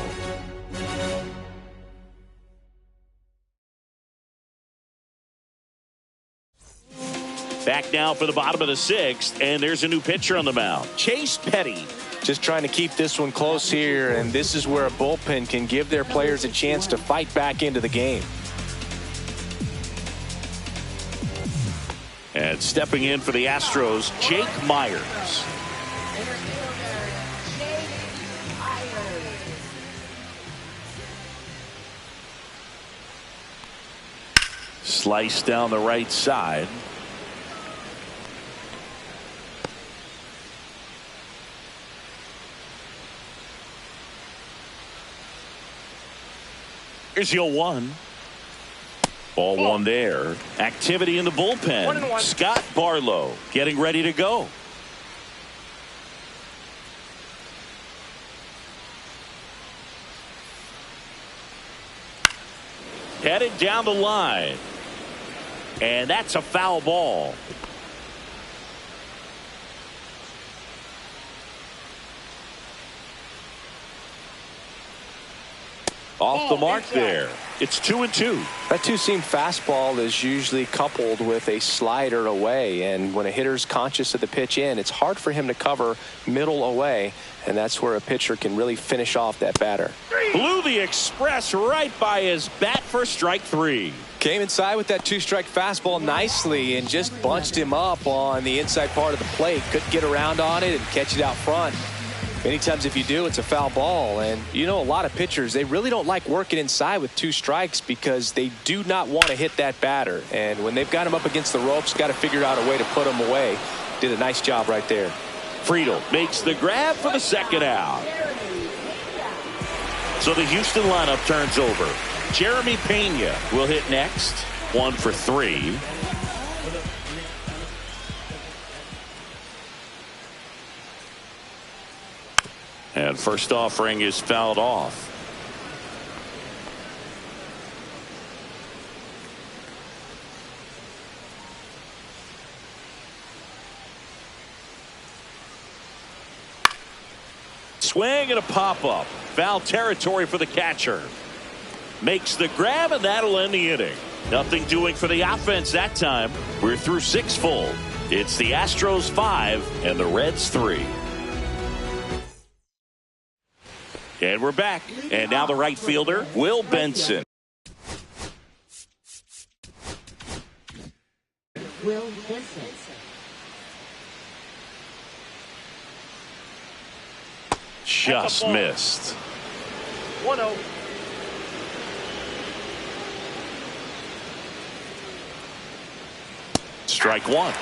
Speaker 1: Back now for the bottom of the 6th, and there's a new pitcher on the mound. Chase Petty.
Speaker 2: Just trying to keep this one close here, and this is where a bullpen can give their players a chance to fight back into the game.
Speaker 1: And stepping in for the Astros, Jake Myers. Slice down the right side. Here's the 0-1. Ball 1 there. Activity in the bullpen.
Speaker 3: 1-1.
Speaker 1: Scott Barlow getting ready to go. Headed down the line. And that's a foul ball. Off the mark there. It's 2-2.
Speaker 2: That two-seam fastball is usually coupled with a slider away, and when a hitter's conscious of the pitch in, it's hard for him to cover middle away, and that's where a pitcher can really finish off that batter.
Speaker 1: Blew the express right by his bat for strike 3.
Speaker 2: Came inside with that 2-strike fastball nicely and just bunched him up on the inside part of the plate. Couldn't get around on it and catch it out front. Many times if you do, it's a foul ball. And you know, a lot of pitchers, they really don't like working inside with 2 strikes because they do not want to hit that batter. And when they've got him up against the ropes, got to figure out a way to put him away. Did a nice job right there.
Speaker 1: Friedel makes the grab for the second out. So the Houston lineup turns over. Jeremy Pena will hit next. 1 for 3. And first offering is fouled off. Swing and a pop-up. Foul territory for the catcher. Makes the grab, and that'll end the inning. Nothing doing for the offense that time. We're through 6 full. It's the Astros 5 and the Reds 3. And we're back. And now the right fielder, Will Benson.
Speaker 4: Will Benson.
Speaker 1: Just missed.
Speaker 3: 1-0.
Speaker 1: Strike 1.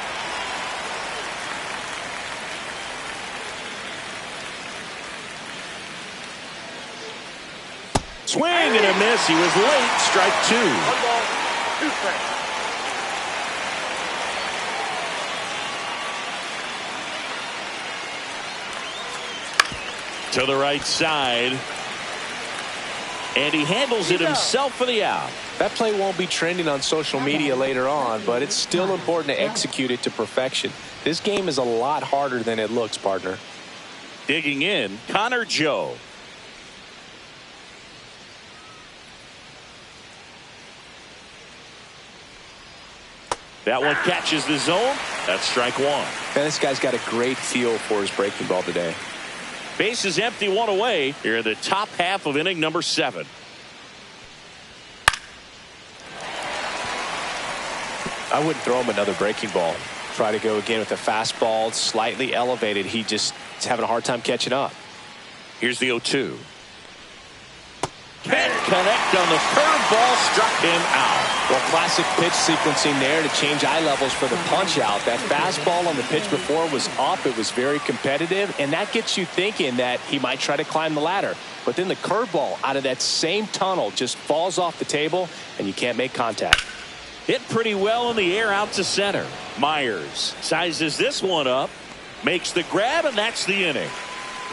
Speaker 1: Swing and a miss. He was late. Strike two.
Speaker 3: 1 ball, 2 strikes.
Speaker 1: To the right side. And he handles it himself for the out.
Speaker 2: That play won't be trending on social media later on, but it's still important to execute it to perfection. This game is a lot harder than it looks, partner.
Speaker 1: Digging in, Connor Joe. That one catches the zone. That's strike one.
Speaker 2: Man, this guy's got a great feel for his breaking ball today.
Speaker 1: Base is empty, one away. Here in the top half of inning number 7.
Speaker 2: I wouldn't throw him another breaking ball. Try to go again with a fastball, slightly elevated. He just is having a hard time catching up.
Speaker 1: Here's the 0-2. Can't connect on the curveball, struck him out.
Speaker 2: Well, classic pitch sequencing there to change eye levels for the punch out. That fastball on the pitch before was up. It was very competitive, and that gets you thinking that he might try to climb the ladder. But then the curveball out of that same tunnel just falls off the table, and you can't make contact.
Speaker 1: Hit pretty well in the air out to center. Myers sizes this one up, makes the grab, and that's the inning.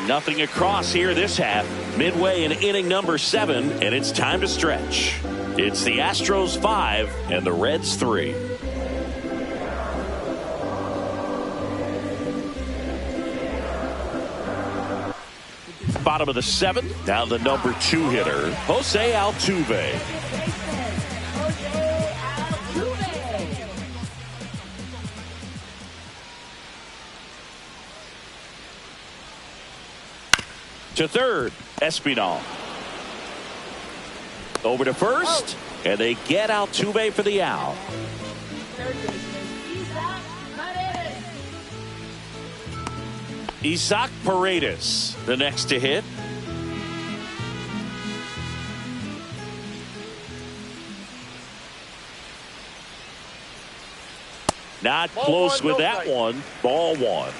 Speaker 1: Nothing across here this half. Midway in inning number 7, and it's time to stretch. It's the Astros 5 and the Reds 3. Bottom of the 7th, down the number 2 hitter, Jose Altuve. To third, Espinal. Over to first, and they get Altuve for the out. Isaac Paredes, the next to hit. Not close with that one. Ball 1.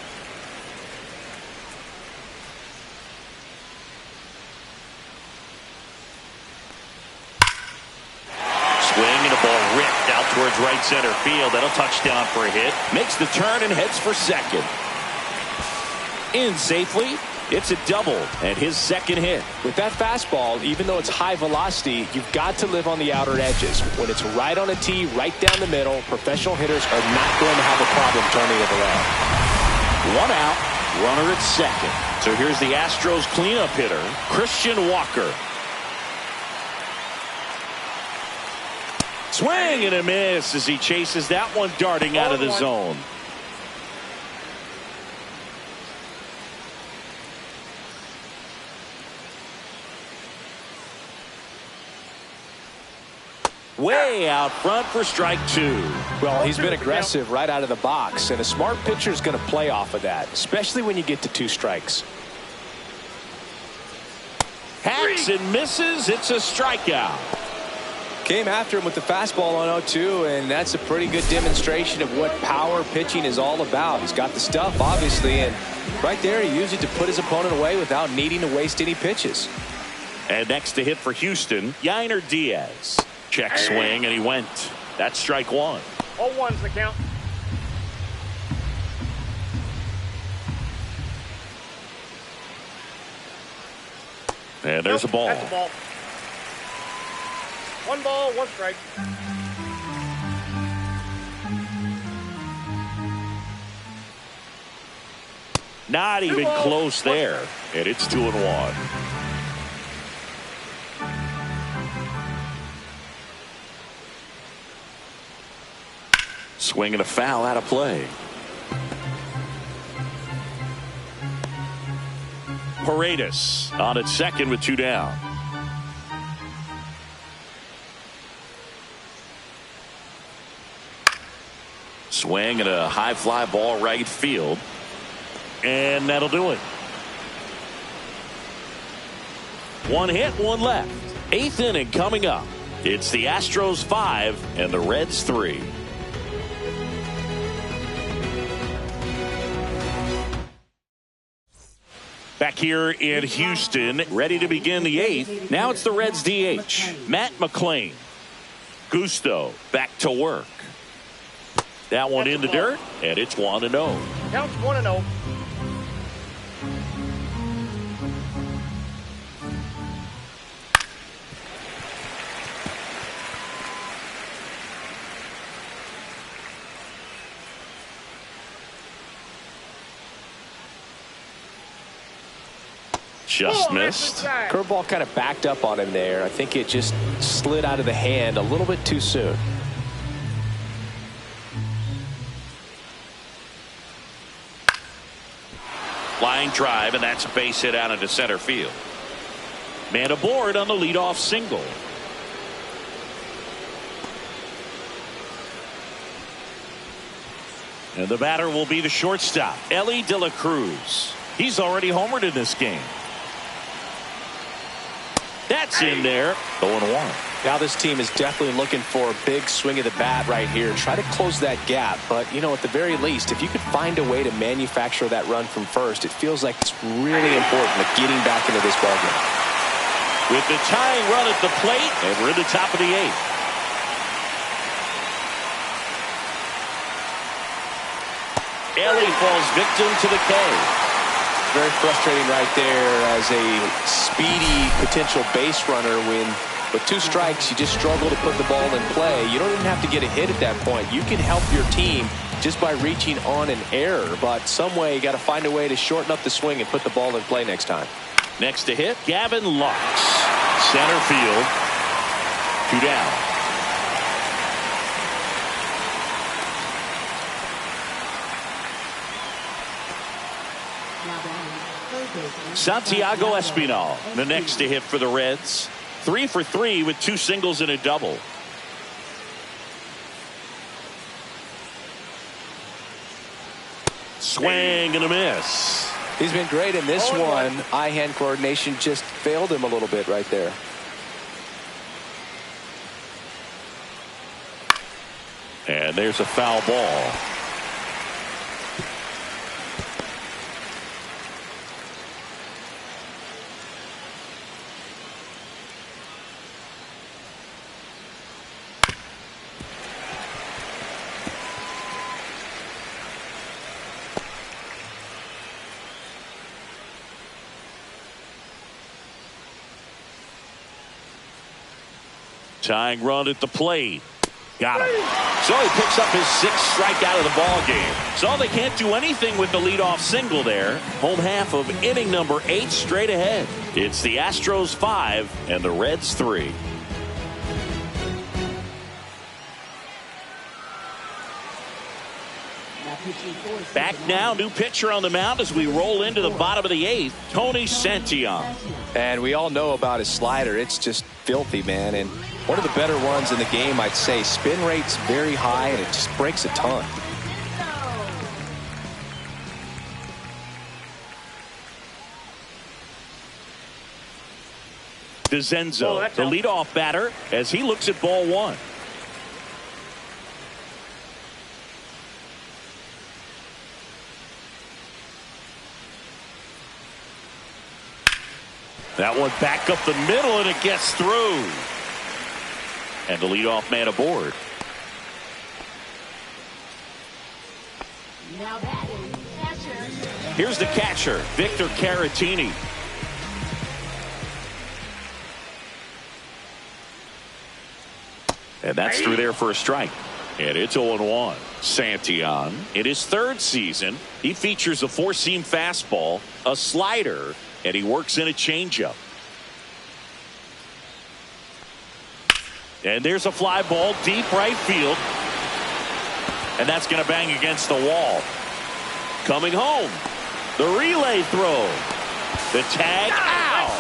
Speaker 1: Ripped out towards right center field. That'll touch down for a hit. Makes the turn and heads for second. In safely. It's a double and his second hit.
Speaker 2: With that fastball, even though it's high velocity, you've got to live on the outer edges. When it's right on a tee, right down the middle, professional hitters are not going to have a problem turning it around.
Speaker 1: 1 out, runner at second. So here's the Astros cleanup hitter, Christian Walker. Swing and a miss as he chases that one darting out of the zone. Way out front for strike 2.
Speaker 2: Well, he's been aggressive right out of the box, and a smart pitcher is going to play off of that, especially when you get to 2 strikes.
Speaker 1: Hacks and misses. It's a strikeout.
Speaker 2: Came after him with the fastball on 0-2, and that's a pretty good demonstration of what power pitching is all about. He's got the stuff, obviously, and right there he used it to put his opponent away without needing to waste any pitches.
Speaker 1: And next to hit for Houston, Yainer Diaz. Check swing, and he went. That's strike 1.
Speaker 3: 0-1's the count.
Speaker 1: And there's a ball.
Speaker 3: That's a ball. 1 ball, 1 strike.
Speaker 1: Not even close there. And it's 2-1. Swing and a foul out of play. Paredes on at second with 2 down. Swing and a high fly ball right field. And that'll do it. 1 hit, 1 left. 8th inning coming up. It's the Astros 5 and the Reds 3. Back here in Houston, ready to begin the 8th. Now it's the Reds DH, Matt McClain. Gusto back to work. That one in the dirt, and it's 1-0.
Speaker 3: Counts 1-0.
Speaker 1: Just missed.
Speaker 2: Curveball kind of backed up on him there. I think it just slid out of the hand a little bit too soon.
Speaker 1: Line drive, and that's a base hit out into center field. Man aboard on the leadoff single. And the batter will be the shortstop, Ellie De La Cruz. He's already homered in this game. That's in there. 0-1.
Speaker 2: Now this team is definitely looking for a big swing of the bat right here. Try to close that gap. But, you know, at the very least, if you could find a way to manufacture that run from first, it feels like it's really important at getting back into this ballgame.
Speaker 1: With the tying run at the plate, and we're in the top of the 8th. Ellie falls victim to the K.
Speaker 2: Very frustrating right there as a speedy potential base runner when with 2 strikes you just struggle to put the ball in play. You don't even have to get a hit at that point. You can help your team just by reaching on an error, but some way you got to find a way to shorten up the swing and put the ball in play next time.
Speaker 1: Next to hit, Gavin Lux. Center field. 2 down. Santiago Espinal, the next to hit for the Reds. 3 for 3 with 2 singles and a double. Swing and a miss.
Speaker 2: He's been great in this one. Eye-hand coordination just failed him a little bit right there.
Speaker 1: And there's a foul ball. Tying run at the plate. Got him. So he picks up his 6th strikeout of the ball game. So they can't do anything with the leadoff single there. Home half of inning number 8 straight ahead. It's the Astros 5 and the Reds 3. Back now, new pitcher on the mound as we roll into the bottom of the 8th, Tony Santillan.
Speaker 2: And we all know about his slider. It's just filthy, man. And one of the better ones in the game, I'd say. Spin rate's very high, and it just breaks a ton.
Speaker 1: DeZenzo, the leadoff batter, as he looks at ball 1. That one back up the middle, and it gets through. And the leadoff man aboard.
Speaker 4: Now batting, catcher.
Speaker 1: Here's the catcher, Victor Caratini. And that's through there for a strike. And it's 0-1. Santillan, in his 3rd season, he features a 4-seam fastball, a slider, and he works in a changeup. And there's a fly ball deep right field. And that's going to bang against the wall. Coming home. The relay throw. The tag out.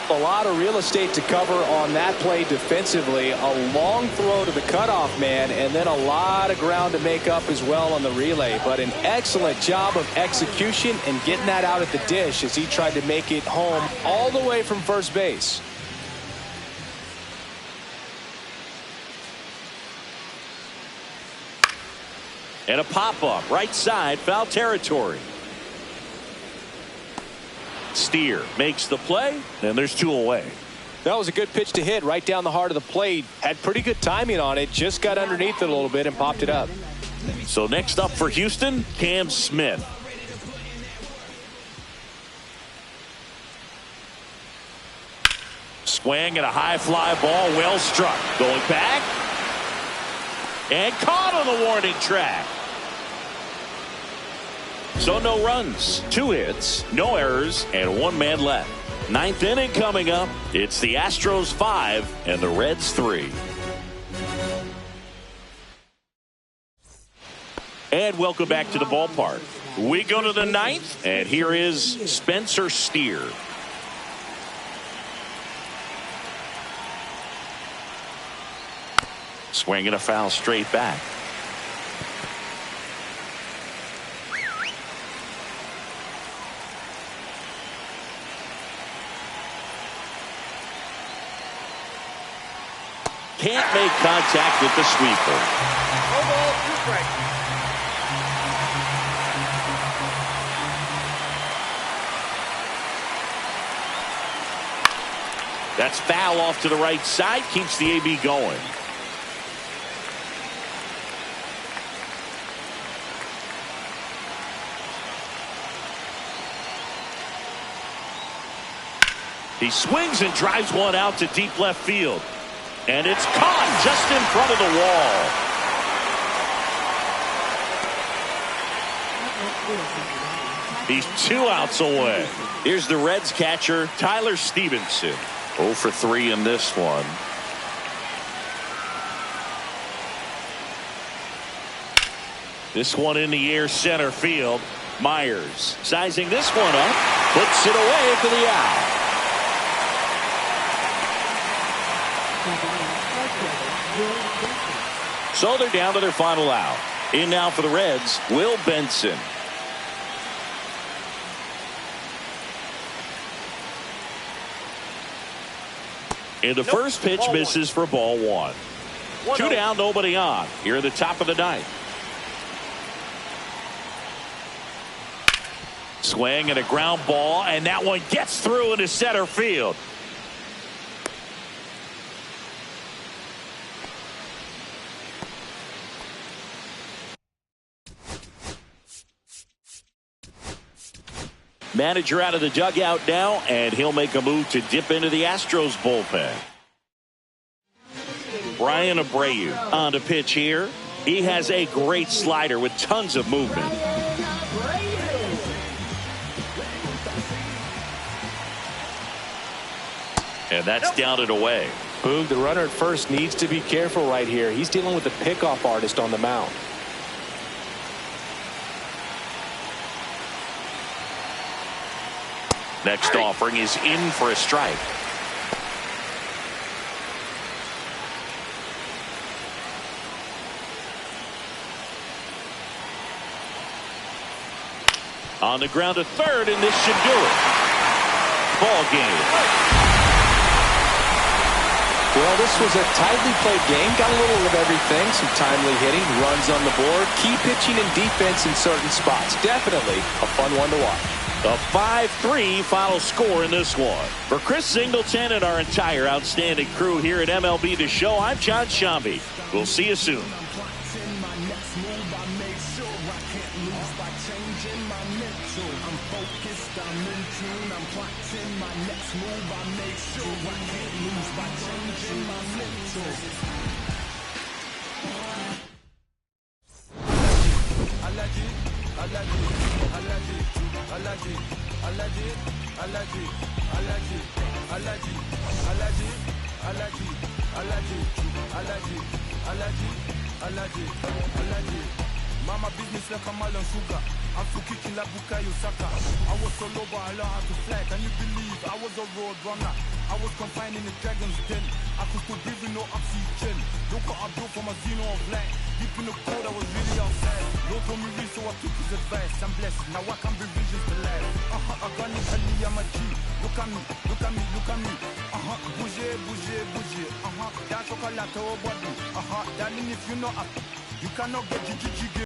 Speaker 2: A lot of real estate to cover on that play defensively. A long throw to the cutoff man, and then a lot of ground to make up as well on the relay. But an excellent job of execution and getting that out at the dish as he tried to make it home all the way from first base.
Speaker 1: And a pop-up right side, foul territory. Steer makes the play, and there's 2 away.
Speaker 2: That was a good pitch to hit right down the heart of the plate. Had pretty good timing on it. Just got underneath it a little bit and popped it up.
Speaker 1: So next up for Houston, Cam Smith. Swing and a high fly ball, well struck. Going back. And caught on the warning track. So no runs, 2 hits, no errors, and 1 man left. 9th inning coming up. It's the Astros 5 and the Reds 3. And welcome back to the ballpark. We go to the 9th, and here is Spencer Steer. Swinging a foul straight back. Can't make contact with the sweeper.
Speaker 3: No ball, 2 strikes.
Speaker 1: That's foul off to the right side. Keeps the AB going. He swings and drives one out to deep left field. And it's caught just in front of the wall. He's 2 outs away. Here's the Reds catcher, Tyler Stevenson.
Speaker 7: 0 for 3 in this one.
Speaker 1: This one in the air center field. Myers sizing this one up. Puts it away for the out. So they're down to their final out. In now for the Reds, Will Benson. And the first pitch misses for ball 1. 2 down, nobody on. Here at the top of the 9th. Swing and a ground ball, and that one gets through into center field. Manager out of the dugout now, and he'll make a move to dip into the Astros bullpen. Brian Abreu on to pitch here. He has a great slider with tons of movement. And that's down and away.
Speaker 2: Boog, the runner at first needs to be careful right here. He's dealing with a pickoff artist on the mound.
Speaker 1: Next offering is in for a strike. On the ground to third, and this should do it. Ball game.
Speaker 2: Well, this was a tightly played game. Got a little of everything. Some timely hitting, runs on the board, key pitching and defense in certain spots. Definitely a fun one to watch.
Speaker 1: A 5-3 final score in this one. For Chris Singleton and our entire outstanding crew here at MLB The Show, I'm John Shambi. We'll see you soon.
Speaker 6: Mama business like a melon sugar. I'm still kicking like Bukayo Saka. I was so low but I learned how to fly. Can you believe I was a road runner? I was confined in the dragon's den. I could still breathe with no oxygen. Look what I built from a xeno of light. Deep in the cold I was really outside. Lord told me read so I took his advice. I'm blessed, now I can be visions to life. I got it, I'm a G. Look at me, look at me, look at me. Bouger, bouger, bouger. That chocolate body. Darling, if you know, you cannot get GGG.